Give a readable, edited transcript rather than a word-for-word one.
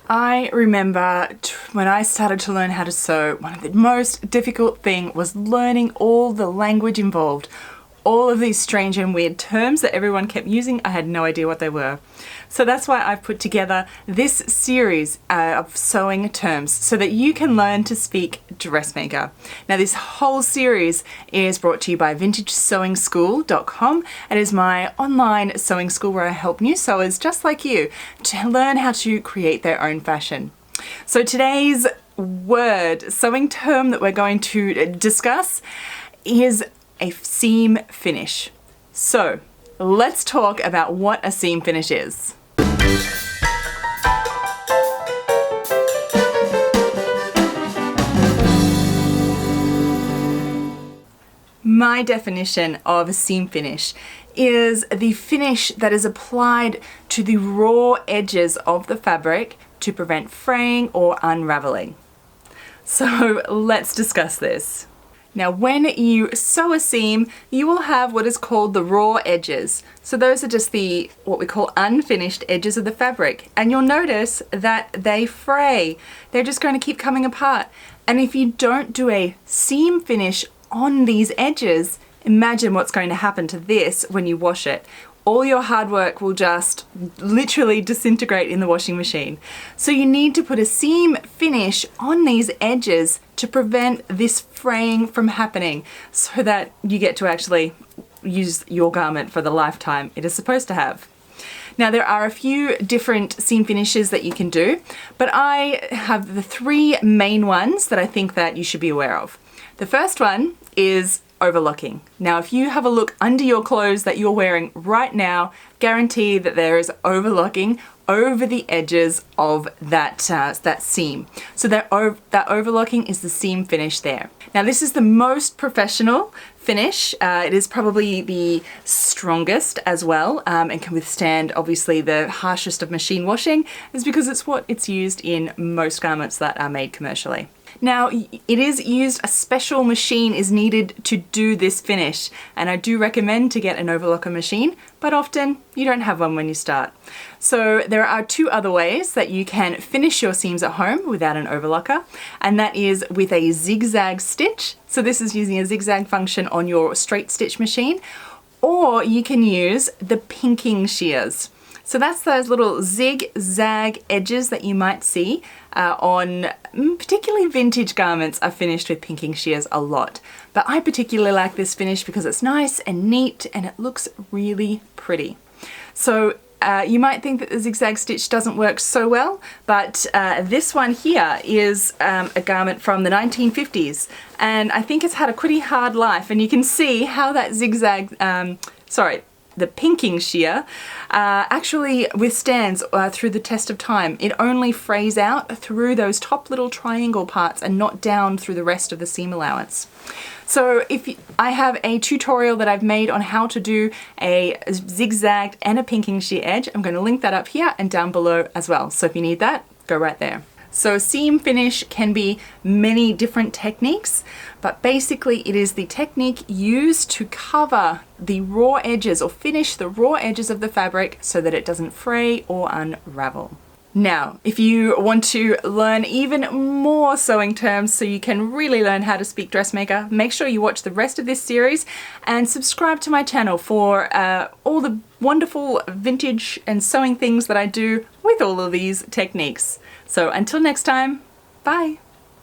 I remember when I started to learn how to sew, one of the most difficult things was learning all the language involved. All of these strange and weird terms that everyone kept using, I had no idea what they were. So that's why I've put together this series of sewing terms so that you can learn to speak dressmaker. Now this whole series is brought to you by vintagesewingschool.com. It is my online sewing school where I help new sewers just like you to learn how to create their own fashion. So today's sewing term that we're going to discuss is a seam finish. So let's talk about what a seam finish is. My definition of a seam finish is the finish that is applied to the raw edges of the fabric to prevent fraying or unraveling. So let's discuss this. Now when you sew a seam, you will have what is called the raw edges. So those are just what we call unfinished edges of the fabric. And you'll notice that they fray. They're just going to keep coming apart. And if you don't do a seam finish on these edges, imagine what's going to happen to this when you wash it. All your hard work will just literally disintegrate in the washing machine. So you need to put a seam finish on these edges to prevent this fraying from happening so that you get to actually use your garment for the lifetime it is supposed to have. Now there are a few different seam finishes that you can do, but I have the three main ones that I think that you should be aware of. The first one is overlocking. Now if you have a look under your clothes that you're wearing right now, guarantee that there is overlocking over the edges of that seam. So that overlocking is the seam finish there. Now this is the most professional finish. It is probably the strongest as well and can withstand obviously the harshest of machine washing, is because it's used in most garments that are made commercially. Now it is used, a special machine is needed to do this finish, and I do recommend to get an overlocker machine, but often you don't have one when you start. So there are two other ways that you can finish your seams at home without an overlocker, and that is with a zigzag stitch. So this is using a zigzag function on your straight stitch machine, or you can use the pinking shears. So that's those little zigzag edges that you might see on particularly vintage garments are finished with pinking shears a lot. But I particularly like this finish because it's nice and neat and it looks really pretty. So you might think that the zigzag stitch doesn't work so well, but this one here is a garment from the 1950s, and I think it's had a pretty hard life, and you can see how that the pinking shear actually withstands through the test of time. It only frays out through those top little triangle parts and not down through the rest of the seam allowance. So I have a tutorial that I've made on how to do a zigzagged and a pinking shear edge. I'm going to link that up here and down below as well. So if you need that, go right there. So seam finish can be many different techniques, but basically it is the technique used to cover the raw edges or finish the raw edges of the fabric so that it doesn't fray or unravel. Now, if you want to learn even more sewing terms so you can really learn how to speak dressmaker, make sure you watch the rest of this series and subscribe to my channel for all the wonderful vintage and sewing things that I do with all of these techniques. So until next time, bye!